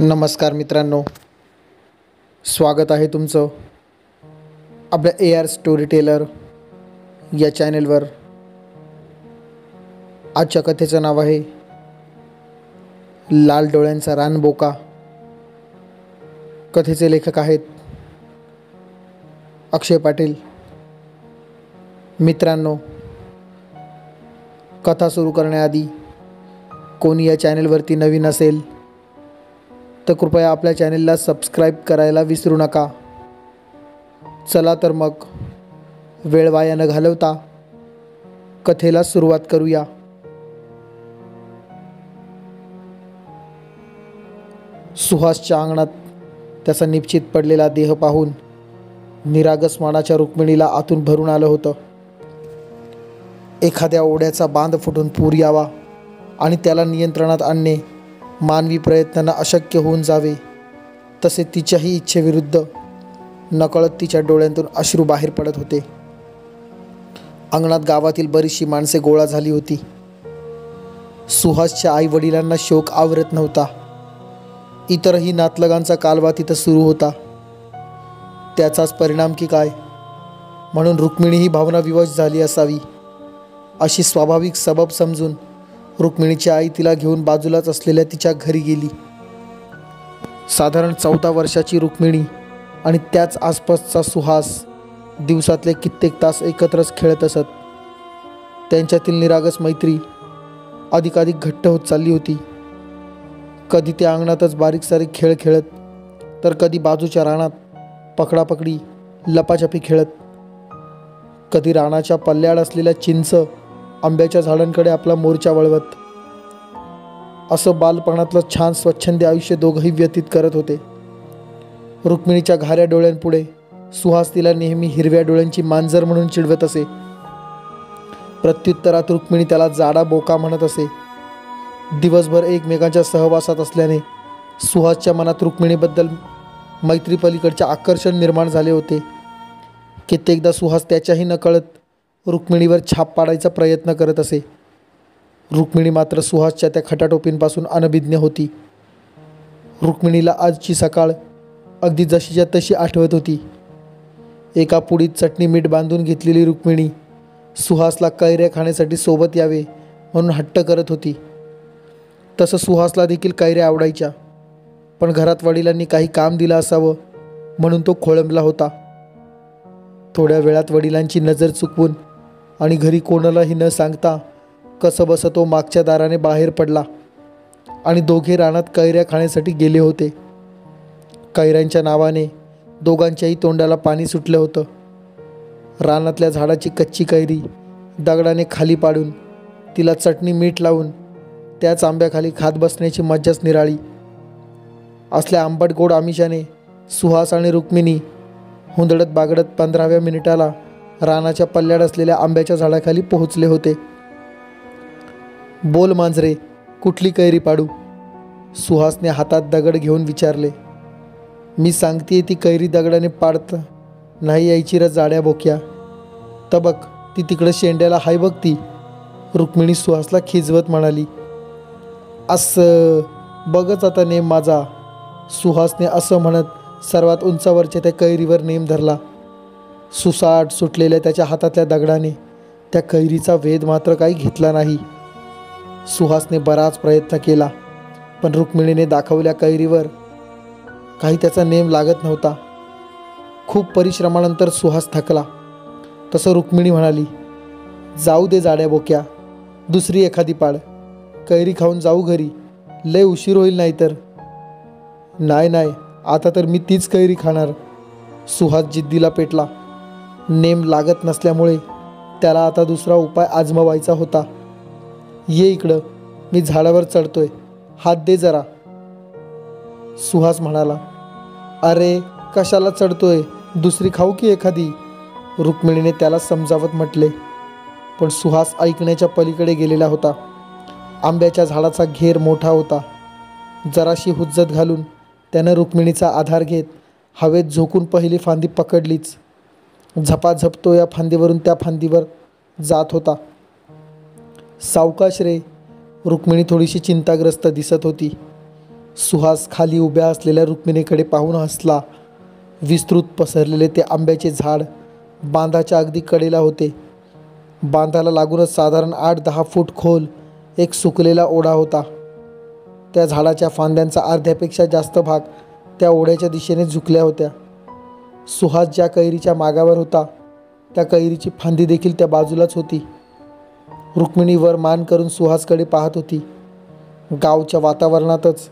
नमस्कार मित्रांनो, स्वागत आहे तुमचं आपल्या AR स्टोरी टेलर या चॅनलवर। आजच्या कथेचं नाव आहे लाल डोळ्यांचा रानबोका। कथेचे लेखक आहेत अक्षय पाटील। मित्रांनो, कथा सुरू करण्याआधी कोणी या चॅनलवरती नवीन असेल तर कृपया आपल्या चॅनलला सबस्क्राईब करायला विसरू नका। चला तर मग वेळ वाया न घालवता कथेला सुरुवात करूया। सुहासच्या अंगणात त्याचा निश्चित पडलेला देह पाहून निरागस मनाच्या रुक्मिणीला आतून भरून आलं होतं। एखाद्या ओढ्याचा बांध फुटून पूर यावा आणि त्याला नियंत्रणात आणणे मानवी प्रयत्नांना अशक्य होऊन जावे, तसे तिच्याही इच्छेविरुद्ध नकळत तिच्या डोळ्यांतून अश्रू बाहेर पडत होते। अंगणात गावातील बरीचशी माणसे गोळा झाली होती। सुहासच्या आई वडिलांना शोक आवरत नव्हता। इतरही नातलगांचा कालवा तिथं सुरू होता। त्याचाच परिणाम की काय, म्हणून रुक्मिणी ही भावनाविवश झाली असावी अशी स्वाभाविक सबब समजून रुक्मिणीची आई तिला घेऊन बाजूलाच असलेल्या तिच्या घरी गेली। साधारण 14 वर्षाची रुक्मिणी आणि त्याच आसपासचा सुहास दिवसातले कित्येक तास एकत्रच खेळत असत। त्यांच्यातील निरागस मैत्री अधिकाधिक घट्ट होत चालली होती। कधी त्या अंगणातच बारीक सारीक खेळ खेळत, तर कधी बाजूच्या रानात पकडापकडी लपाछपी खेळत, कधी रानाच्या पल्ल्याड असलेल्या चिंच आंब्याच्या झाडांकडे आपला मोर्चा वळवत। असं बालपणातलं छान स्वच्छंदी आयुष्य दोघंही व्यतीत करत होते। रुक्मिणीच्या घाऱ्या डोळ्यांपुढे सुहास तिला नेहमी हिरव्या डोळ्यांची मांजर म्हणून चिडवत असे। प्रत्युत्तरात रुक्मिणी त्याला जाडा बोका म्हणत असे। दिवसभर एकमेकांच्या सहवासात असल्याने सुहासच्या मनात रुक्मिणीबद्दल मैत्रीपलीकडचे आकर्षण निर्माण झाले होते। कित्येकदा सुहास त्याच्याही नकळत रुक्मिणीवर छाप पाडायचा प्रयत्न करत असे। रुक्मिणी मात्र सुहासच्या त्या खटाटोपींपासून अनभिज्ञ होती। रुक्मिणीला आजची सकाळ अगदी जशीच्या तशी आठवत होती। एका पुडीत चटणी मीठ बांधून घेतलेली रुक्मिणी सुहासला कैऱ्या खाण्यासाठी सोबत यावे म्हणून हट्ट करत होती। तसं सुहासला देखील कैऱ्या आवडायच्या, पण घरात वडिलांनी काही काम दिलं असावं म्हणून तो खोळंबला होता। थोड्या वेळात वडिलांची नजर चुकवून आणि घरी कोणालाही न सांगता कसंबसं तो मागच्या दाराने बाहेर पडला आणि दोघे रानात कैऱ्या खाण्यासाठी गेले होते। कैऱ्यांच्या नावाने दोघांच्याही तोंडाला पाणी सुटलं होतं। रानातल्या झाडाची कच्ची कैरी दगडाने खाली पाडून तिला चटणी मीठ लावून त्याच आंब्याखाली खात बसण्याची मज्जाच निराळी। असल्या आंबट गोड आमिषाने सुहास आणि रुक्मिणी हुंदडत बागडत 15व्या मिनिटाला रानाच्या पल्ल्याड असलेल्या आंब्याच्या झाडाखाली पोहोचले होते। बोल मांजरे, कुठली कैरी पाडू? सुहासने हातात दगड घेऊन विचारले। मी सांगतेय ती कैरी दगडाने पाडता नाही यायची र जाड्या बोक्या। तबक ती तिकडं शेंड्याला हाय बघ ती, रुक्मिणी सुहासला खिजवत म्हणाली। असं बघच आता नेम माझा, सुहासने असं म्हणत सर्वात उंचावरच्या त्या कैरीवर नेम धरला। सुसाट सुटलेल्या त्याच्या हातातल्या दगडाने त्या कैरीचा वेध मात्र काही घेतला नाही। सुहासने बराच प्रयत्न केला, पण रुक्मिणीने दाखवल्या कैरीवर काही त्याचा नेम लागत नव्हता। खूप परिश्रमानंतर सुहास थकला। तसं रुक्मिणी म्हणाली, जाऊ दे जाड्या बोक्या, दुसरी एखादी पाड, कैरी खाऊन जाऊ घरी, लय उशीर होईल नाहीतर। नाही नाही, आता तर मी तीच कैरी खाणार, सुहास जिद्दीला पेटला। नेम लागत नसल्यामुळे त्याला आता दुसरा उपाय आजमावायचा होता। ये इकडं, मी झाडावर चढतोय, हात दे जरा, सुहास म्हणाला। अरे कशाला चढतोय, दुसरी खाऊ की एखादी, रुक्मिणीने त्याला समजावत म्हटले। पण सुहास ऐकण्याच्या पलीकडे गेलेला होता। आंब्याच्या झाडाचा घेर मोठा होता। जराशी हुज्जत घालून त्यानं रुक्मिणीचा आधार घेत हवेत झोकून पहिली फांदी पकडलीच। झपाझप तो या फांदीवरून त्या फांदीवर जात होता। सावकाश रे, रुक्मिणी थोडीशी चिंताग्रस्त दिसत होती। सुहास खाली उभ्या असलेल्या रुक्मिणीकडे पाहून हसला. विस्तृत पसरलेले ते आंब्याचे झाड बांधाच्या अगदी कडेला होते. बांधाला लागूनच साधारण 8-10 फूट खोल एक सुकलेला ओढा होता. त्या झाडाच्या फांद्यांचा अर्ध्यापेक्षा जास्त भाग त्या ओढ्याच्या दिशेने झुकल्या होत्या. सुहास ज्या कैरीच्या मागावर होता त्या कैरीची फांदी देखील त्या बाजूलाच होती. रुक्मिणी वर मान करून सुहासकडे पाहत होती. गावच्या वातावरणातच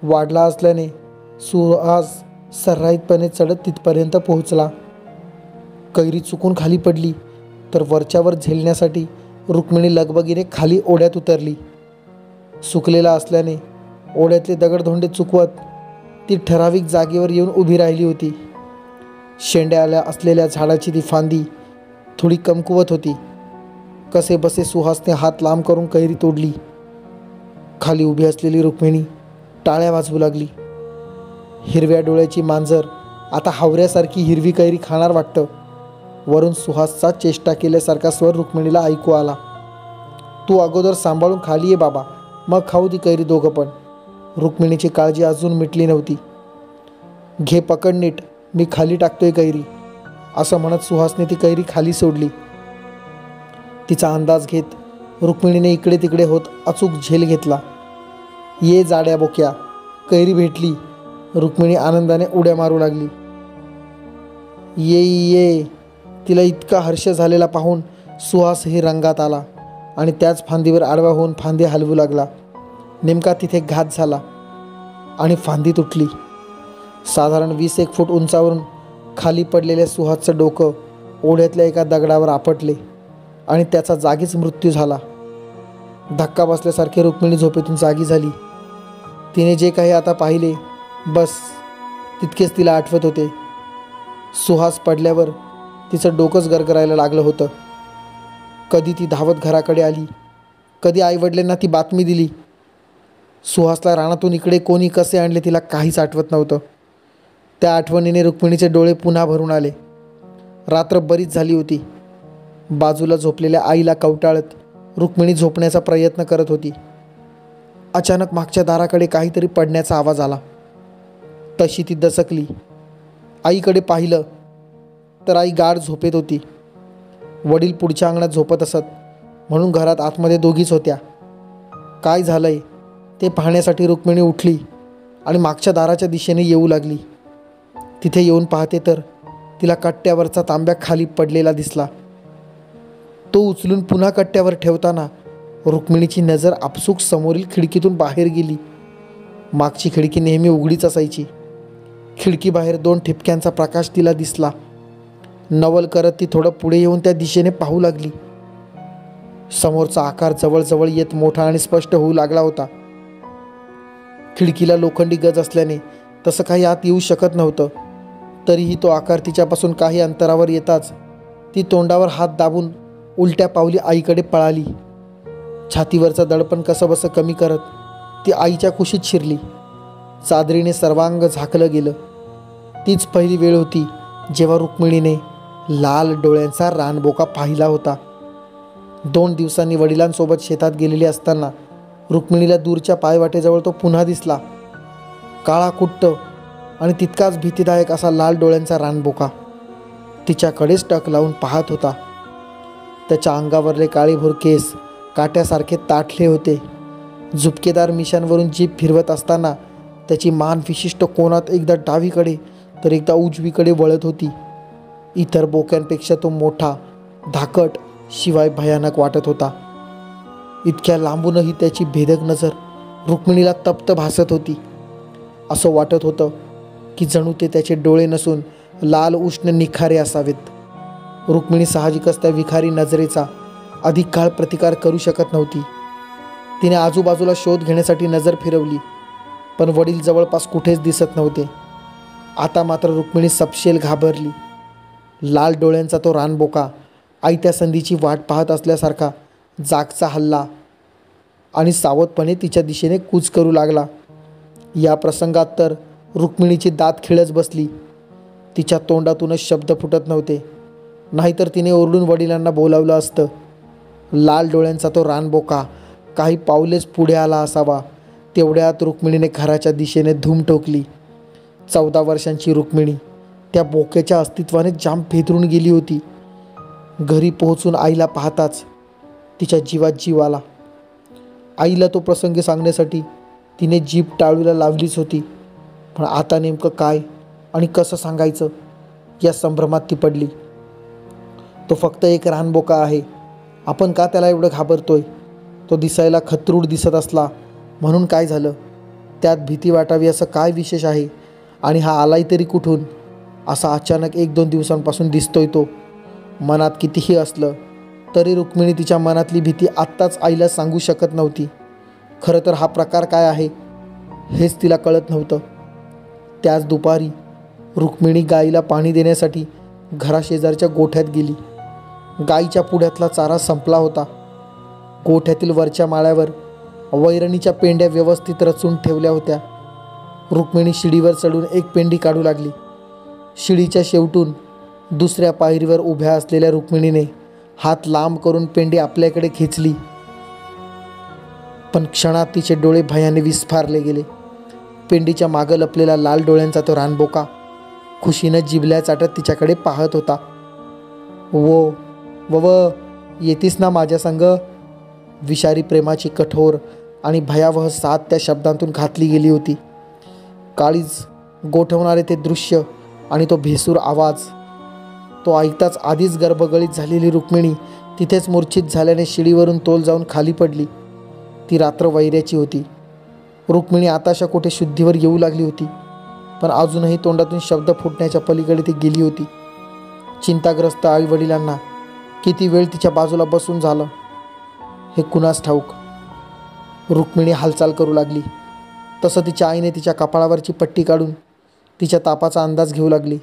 वाढला असल्याने सुहास सर्राईतपणे चढत तिथपर्यंत पोहोचला. कैरी चुकून खाली पडली तर वरच्यावर झेलण्यासाठी रुक्मिणी लगबगीने खाली ओढ्यात उतरली. सुकलेला असल्याने ओढ्यातले दगडधोंडे चुकवत ती ठराविक जागेवर येऊन उभी राहिली होती. शेंड्या असलेल्या झाडाची ती फांदी थोडी कमकुवत होती. कसे बसे सुहासने हात लांब करून कैरी तोडली. खाली उभी असलेली रुक्मिणी टाळ्या वाजवू लागली. हिरव्या डोळ्याची मांजर आता हावऱ्यासारखी हिरवी कैरी खाणार वाटतं. वरून सुहासचा चेष्टा केल्यासारखा स्वर रुक्मिणीला ऐकू आला. तू अगोदर सांभाळून खाली ये बाबा, मग खाऊ ती कैरी दोघं पण. रुक्मिणीची काळजी अजून मिटली नव्हती. घे पकड नीट, मी खाली टाकतोय कैरी, असं म्हणत सुहासने ती कैरी खाली सोडली. तिचा अंदाज घेत रुक्मिणीने इकडे तिकडे होत अचूक झेल घेतला. ये जाड्या बोक्या, कैरी भेटली. रुक्मिणी आनंदाने उड्या मारू लागली. ये ये. तिला इतका हर्ष झालेला पाहून सुहासही रंगात आला आणि त्याच फांदीवर आडवा होऊन फांदी हलवू लागला. नेमका तिथे घात झाला आणि फांदी तुटली. साधारण 20-1 फूट उंचावरून खाली पडलेल्या सुहासचं डोकं ओढ्यातल्या एका दगडावर आपटले आणि त्याचा जागीच मृत्यू झाला. धक्का बसल्यासारखे रुक्मिणी झोपेतून जागी झाली. तिने जे काही आता पाहिले बस तितकेच तिला आठवत होते. सुहास पडल्यावर तिचं डोकंच गरगरायला लागलं होतं. कधी ती धावत घराकडे आली, कधी आईवडिलांना ती बातमी दिली. सुहासला रानातून इकडे कोणी कसे आणले तिला काहीच आठवत नव्हतं. त्या आठवणीने रुक्मिणीचे डोळे पुन्हा भरून आले. रात्र बरीच झाली होती. बाजूला झोपलेल्या आईला कवटाळत रुक्मिणी झोपण्याचा प्रयत्न करत होती. अचानक मागच्या दाराकडे काहीतरी पडण्याचा आवाज आला. तशी ती दचकली. आईकडे पाहिलं तर आई गाढ झोपेत होती. वडील पुढच्या अंगणात झोपत असत म्हणून घरात आतमध्ये दोघीच होत्या. काय झालंय ते पाहण्यासाठी रुक्मिणी उठली आणि मागच्या दाराच्या दिशेने येऊ लागली. तिथे येऊन पाहते तर तिला कट्ट्यावरचा तांब्या खाली पडलेला दिसला. तो उचलून पुन्हा कट्ट्यावर ठेवताना रुक्मिणीची नजर आपसूक समोरील खिडकीतून बाहेर गेली. मागची खिडकी नेहमी उघडीच असायची. खिडकीबाहेर 2 ठिपक्यांचा प्रकाश तिला दिसला. नवल करत ती थोडं पुढे येऊन त्या दिशेने पाहू लागली. समोरचा आकार जवळजवळ येत मोठा आणि स्पष्ट होऊ लागला होता. खिडकीला लोखंडी गज असल्याने तसं काही आत येऊ शकत नव्हतं. तरीही तो आकार तिच्यापासून काही अंतरावर येताच ती तोंडावर हात दाबून उलट्या पावली आईकडे पळाली. छातीवरचं दडपण कसंबसं कमी करत ती आईच्या कुशीत शिरली. चादरीने सर्वांग झाकलं गेलं. तीच पहिली वेळ होती जेव्हा रुक्मिणीने लाल डोळ्यांचा रानबोका पाहिला होता. 2 दिवसांनी वडिलांसोबत शेतात गेलेली असताना रुक्मिणीला दूरच्या पायवाटेजवळ तो पुन्हा दिसला. काळा कुट्ट आणि तितकाच भीतीदायक असा लाल डोळ्यांचा रानबोका तिच्याकडेच टक लावून पाहत होता. त्याच्या अंगावरले काळीभोर केस काट्यासारखे ताठले होते. झुपकेदार मिशांवरून जीभ फिरवत असताना त्याची मान विशिष्ट कोनात एकदा डावीकडे तर एकदा उजवीकडे वळत होती. इतर बोक्यांपेक्षा तो मोठा, धाकट शिवाय भयानक वाटत होता. इतक्या लांबूनही त्याची भेदक नजर रुक्मिणीला तप्त भासत होती. असं वाटत होतं की जणू ते त्याचे डोळे नसून लाल उष्ण निखारे असावेत. रुक्मिणी साहजिकच त्या विखारी नजरेचा अधिक काळ प्रतिकार करू शकत नव्हती. तिने आजूबाजूला शोध घेण्यासाठी नजर फिरवली, पण वडील जवळपास कुठेच दिसत नव्हते. आता मात्र रुक्मिणी सपशेल घाबरली. लाल डोळ्यांचा तो रानबोका आयत्या संधीची वाट पाहत असल्यासारखा जागचा हल्ला आणि सावधपणे तिच्या दिशेने कूच करू लागला. या प्रसंगात तर रुक्मिणीची दात खिळच बसली. तिच्या तोंडातूनच शब्द फुटत नव्हते. नाहीतर तिने ओरडून वडिलांना बोलावलं असतं. लाल डोळ्यांचा तो रानबोका काही पावलेच पुढे आला असावा तेवढ्यात रुक्मिणीने घराच्या दिशेने धूम ठोकली. 14 वर्षांची रुक्मिणी त्या बोक्याच्या अस्तित्वाने जाम भेदरून गेली होती. घरी पोहोचून आईला पाहताच तिच्या जीवात जीव आला. आईला तो प्रसंग सांगण्यासाठी तिने जीभ टाळूला लावलीच होती, पण आता नेमकं काय आणि कसं सांगायचं या संभ्रमात ती पडली. तो फक्त एक रानबोका आहे, आपण का त्याला एवढं घाबरतोय? तो दिसायला खतरूड दिसत असला म्हणून काय झालं? त्यात भीती वाटावी असं काय विशेष आहे? आणि हा आलाय तरी कुठून? असा अचानक 1-2 दिवसांपासून दिसतोय तो. मनात कितीही असलं तरी रुक्मिणी तिच्या मनातली भीती आत्ताच आईला सांगू शकत नव्हती. खरं तर हा प्रकार काय आहे हेच तिला कळत नव्हतं. त्याच दुपारी रुक्मिणी गाईला पाणी देण्यासाठी घराशेजारच्या गोठ्यात गेली. गाईच्या पुढ्यातला चारा संपला होता. गोठ्यातील वरच्या माळ्यावर वैरणीच्या पेंड्या व्यवस्थित रचून ठेवल्या होत्या. रुक्मिणी शिडीवर चढून एक पेंडी काढू लागली. शिडीच्या शेवटून दुसऱ्या पायरीवर उभ्या असलेल्या रुक्मिणीने हात लांब करून पेंडी आपल्याकडे खेचली, पण क्षणात तिचे डोळे भयाने विस्फारले गेले. पेंडीच्या मागं लपलेला लाल डोळ्यांचा तो रानबोका खुशीनं जिभल्या चाटत तिच्याकडे पाहत होता. वो वव येतीस ना माझ्या संग? विषारी प्रेमाची कठोर आणि भयावह साथ त्या शब्दांतून घातली गेली होती. काळीज गोठवणारे ते दृश्य आणि तो भेसूर आवाज, तो ऐकताच आधीच गर्भगळीत झालेली रुक्मिणी तिथेच मूर्छित झाल्याने शिडीवरून तोल जाऊन खाली पडली. ती रात्र वैऱ्याची होती. रुक्मिणी आताशा कोठे शुद्धीवर येऊ लागली होती, पण अजूनही तोंडातून शब्द फुटण्याच्या पलीकडे ती गेली होती. चिंताग्रस्त आईवडिलांना किती वेळ तिच्या बाजूला बसून झालं हे कुणास ठाऊक. रुक्मिणी हालचाल करू लागली तसं तिच्या आईने तिच्या कपाळावरची पट्टी काढून तिच्या तापाचा अंदाज घेऊ लागली.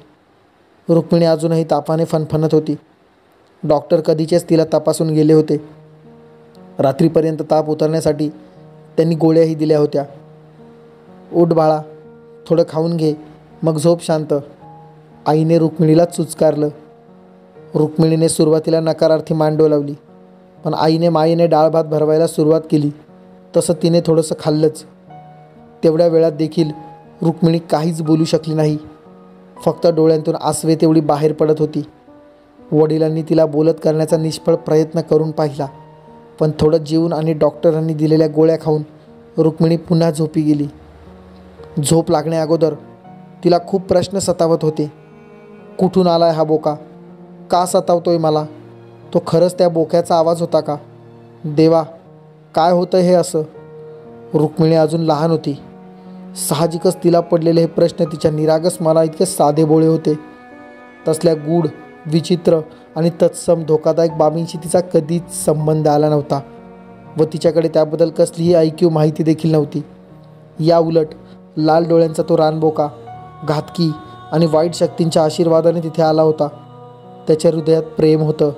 रुक्मिणी अजूनही तापाने फणफणत होती. डॉक्टर कधीचेच तिला तपासून गेले होते. रात्रीपर्यंत ताप उतरण्यासाठी त्यांनी गोळ्याही दिल्या होत्या. उठ बाळा, थोडं खाऊन घे, मग झोप शांत, आईने रुक्मिणीला चुचकारलं. रुक्मिणीने सुरुवातीला नकारार्थी मान डोलावली, पण आईने माईने डाळ भात भरवायला सुरुवात केली तसं तिने थोडंसं खाल्लंच. तेवढ्या वेळात देखील रुक्मिणी काहीच बोलू शकली नाही. फक्त डोळ्यांतून आसवे तेवढी बाहेर पडत होती. वडिलांनी तिला बोलत करण्याचा निष्फळ प्रयत्न करून पाहिला, पण थोडं जेवून आणि डॉक्टरांनी दिलेल्या गोळ्या खाऊन रुक्मिणी पुन्हा झोपी गेली. झोप लागण्याअगोदर तिला खूप प्रश्न सतावत होते. कुठून आलाय हा बोका? का सतावतोय मला? तो खरंच त्या बोक्याचा आवाज होता का? देवा, काय होतं हे असं? रुक्मिणी अजून लहान होती. साहजिकच तिला पडलेले हे प्रश्न तिच्या निरागस मना इतके साधेभोळे होते. तसल्या गूढ, विचित्र आणि तत्सम धोकादायक बाबींशी तिचा कधीच संबंध आला नव्हता व तिच्याकडे त्याबद्दल कसलीही ऐकीव माहिती देखील नव्हती. या उलट लाल डोळ्यांचा तो रानबोका घातकी आणि वाईट शक्तींच्या आशीर्वादाने तिथे आला होता. त्याच्या हृदयात प्रेम होतं,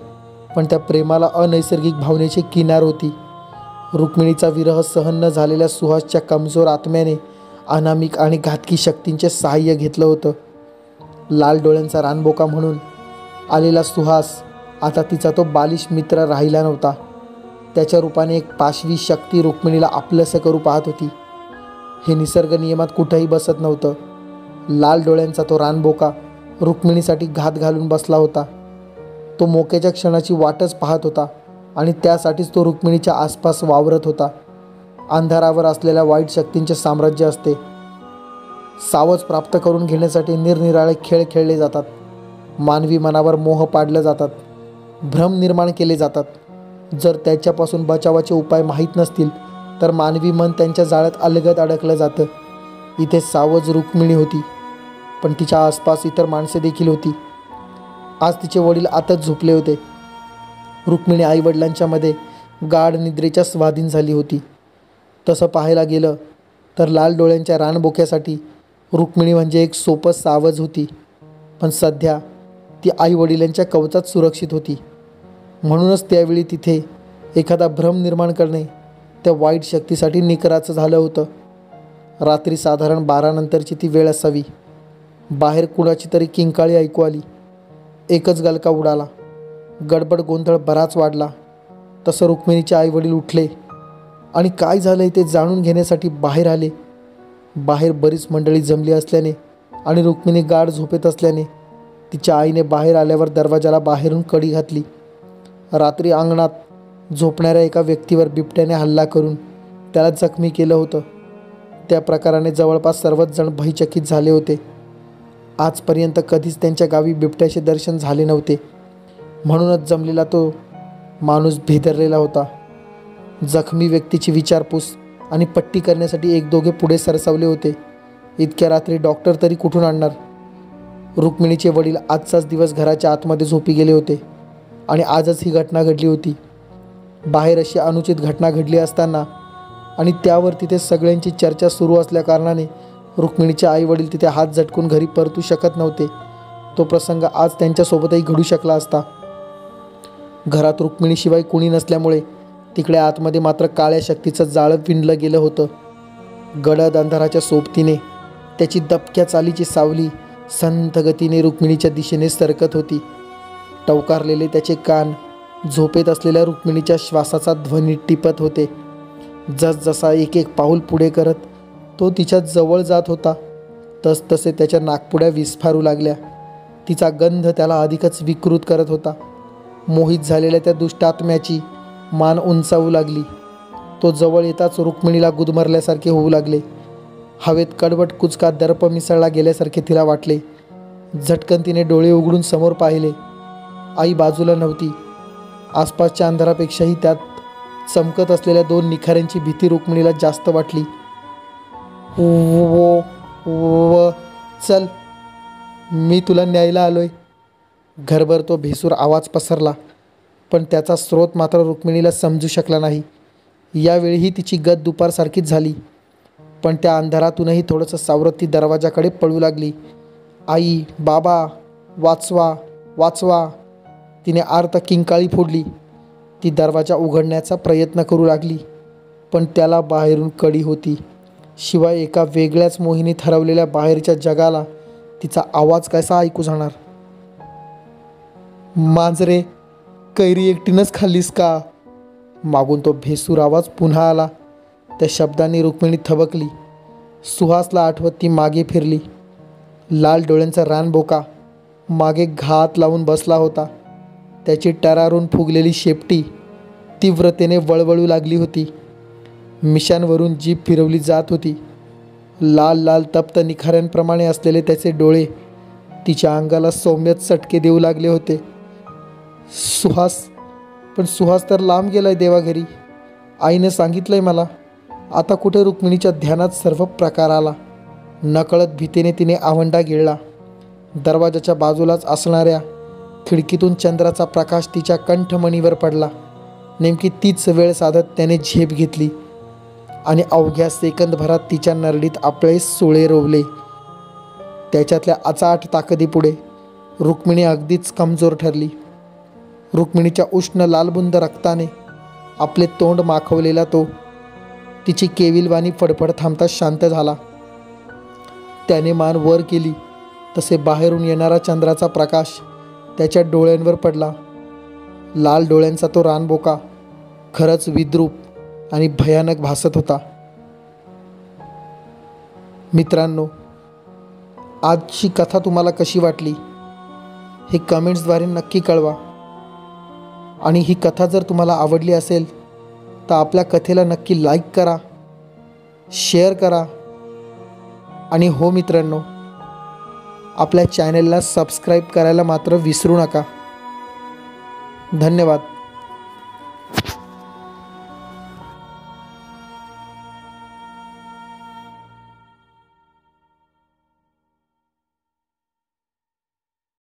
पण त्या प्रेमाला अनैसर्गिक भावनेची किनार होती. रुक्मिणीचा विरह सहन न झालेल्या सुहासच्या कमजोर आत्म्याने अनामिक आणि घातकी शक्तींचे सहाय्य घेतलं होतं. लाल डोळ्यांचा रानबोका म्हणून आलेला सुहास आता तिचा तो बालिश मित्र राहिला नव्हता. त्याच्या रूपाने एक पाशवी शक्ती रुक्मिणीला आपलंसं करू पाहत होती. हे निसर्ग नियमात कुठंही बसत नव्हतं. लाल डोळ्यांचा तो रानबोका रुक्मिणीसाठी घात घालून बसला होता. तो मोक्याच्या क्षणाची वाटच पाहत होता आणि त्यासाठीच तो रुक्मिणीच्या आसपास वावरत होता. अंधारावर असलेल्या वाईट शक्तींचे साम्राज्य असते. सावज प्राप्त करून घेण्यासाठी निरनिराळे खेळ खेळले जातात. मानवी मनावर मोह पाडले जातात, भ्रम निर्माण केले जातात. जर त्याच्यापासून बचावाचे उपाय माहीत नसतील तर मानवी मन त्यांच्या जाळ्यात अलगद अडकलं जातं. इथे सावज रुक्मिणी होती, पण तिच्या आसपास इतर माणसे देखील होती. आज तिचे वडील आतच झोपले होते. रुक्मिणी आईवडिलांच्या मध्ये गाढ निद्रेच्या स्वाधीन झाली होती. तसं पाहायला गेलं तर लाल डोळ्यांच्या रानबोक्यासाठी रुक्मिणी म्हणजे एक सोपं सावज होती, पण सध्या ती आईवडिलांच्या कवचात सुरक्षित होती. म्हणूनच त्यावेळी तिथे एखादा भ्रम निर्माण करणे त्या वाईट शक्तीसाठी निकराचं झालं होतं. रात्री साधारण 12 नंतरची ती वेळ असावी. बाहेर कुणाची तरी किंकाळी ऐकू आली. एकच गलका उडाला. गडबड गोंधळ बराच वाढला. तसं रुक्मिणीचे आईवडील उठले. आणि काय झालंय ते जाणून घेण्यासाठी बाहेर आले. बाहेर बरीच मंडळी जमली असल्याने आणि रुक्मिणी गाढ झोपेत असल्याने तिच्या आईने बाहेर आल्यावर दरवाजाला बाहेरून कडी घातली. रात्री अंगणात झोपणाऱ्या एका व्यक्तीवर बिबट्याने हल्ला करून त्याला जखमी केलं होतं. त्या प्रकाराने जवळपास सर्वच जण भयचकित झाले होते. आजपर्यंत कधीच त्यांच्या गावी बिबट्याचे दर्शन झाले नव्हते. म्हणूनच जमलेला तो माणूस भेदरलेला होता. जखमी व्यक्तीची विचारपूस आणि पट्टी करण्यासाठी एक दोघे पुढे सरसावले होते. इतक्या रात्री डॉक्टर तरी कुठून आणणार? रुक्मिणीचे वडील आजचाच दिवस घराच्या आतमध्ये झोपी गेले होते आणि आजच ही घटना घडली होती. बाहेर अशी अनुचित घटना घडली असताना आणि त्यावर तिथे सगळ्यांची चर्चा सुरू असल्याकारणाने रुक्मिणीचे आई वडील तिथे हात झटकून घरी परतू शकत नव्हते. तो प्रसंग आज त्यांच्यासोबतही घडू शकला असता. घरात रुक्मिणीशिवाय कुणी नसल्यामुळे तिकडे आतमध्ये मात्र काळ्या शक्तीचं जाळं विणलं गेलं होतं. गडद अंधाराच्या सोबतीने त्याची दबक्या चालीची सावली संथ गतीने रुक्मिणीच्या दिशेने सरकत होती. टवकारलेले त्याचे कान झोपेत असलेल्या रुक्मिणीच्या श्वासाचा ध्वनी टिपत होते. जसजसा एक एक पाऊल पुढे करत तो तिच्या जवळ जात होता तसतसे त्याच्या नाकपुड्या विस्फारू लागल्या. तिचा गंध त्याला अधिकच विकृत करत होता. मोहित झालेल्या त्या दुष्टात्म्याची मान उंचावू लागली. तो जवळ येताच रुक्मिणीला गुदमरल्यासारखे होऊ लागले. हवेत कडवट कुचका दर्प मिसळला गेल्यासारखे तिला वाटले. झटकन तिने डोळे उघडून समोर पाहिले. आई बाजूला नव्हती. आसपासच्या अंधारापेक्षाही त्यात चमकत असलेल्या दोन निखाऱ्यांची भीती रुक्मिणीला जास्त वाटली. वो चल, मी तुला न्यायला आलोय. घरभर तो भेसूर आवाज पसरला, पण त्याचा स्रोत मात्र रुक्मिणीला समजू शकला नाही. यावेळीही तिची गत दुपारसारखीच झाली, पण त्या अंधारातूनही थोडंसं सावरत ती दरवाजाकडे पळू लागली. आई, बाबा, वाचवा वाचवा, तिने आर्त किंकाळी फोडली. ती दरवाजा उघडण्याचा प्रयत्न करू लागली, पण त्याला बाहेरून कडी होती. शिवाय एका वेगळ्याच मोहिनीत हरवलेल्या बाहेरच्या जगाला तिचा आवाज कसा ऐकू जाणार? मांजरे, कैरी एकटीनंच खाल्लीस का? मागून तो भेसूर आवाज पुन्हा आला. त्या शब्दांनी रुक्मिणी थबकली. सुहासला आठवत ती मागे फिरली. लाल डोळ्यांचा रानबोका मागे घात लावून बसला होता. त्याची टरारून फुगलेली शेपटी तीव्रतेने वळवळू लागली होती. मिशांवरून जीभ फिरवली जात होती. लाल लाल तप्त निखाऱ्यांप्रमाणे असलेले त्याचे डोळे तिच्या अंगाला सौम्य चटके देऊ लागले होते. सुहास तर लांब गेलाय देवाघरी. आईने सांगितलंय मला. आता कुठे रुक्मिणीच्या ध्यानात सर्व प्रकार आला. नकळत भीतीने तिने आवंडा गिळला. दरवाजाच्या बाजूलाच असणाऱ्या खिडकीतून चंद्राचा प्रकाश तिच्या कंठमणीवर पडला. नेमकी तीच वेळ साधत त्याने झेप घेतली आणि अवघ्या सेकंदभरात तिच्या नरडीत आपले सुळे रोवले. त्याच्यातल्या अचाट ताकदीपुढे रुक्मिणी अगदीच कमजोर ठरली. रुक्मिणीच्या उष्ण लालबुंद रक्ताने आपले तोंड माखवलेला तो तिची केविलवाणी फडफड थांबता शांत झाला. त्याने मान वर केली तसे बाहेरून येणारा चंद्राचा प्रकाश त्याच्या डोळ्यांवर पडला. लाल डोळ्यांचा तो रानबोका खरंच विद्रूप आणि भयानक भासत होता. मित्रांनो, आजची कथा तुम्हाला कशी वाटली हे कमेंट्सद्वारे नक्की कळवा. आणि ही कथा जर तुम्हाला आवडली असेल तर आपल्या कथेला नक्की लाईक करा, शेअर करा आणि हो मित्रांनो, आपल्या चॅनलला सबस्क्राईब करायला मात्र विसरू नका. धन्यवाद.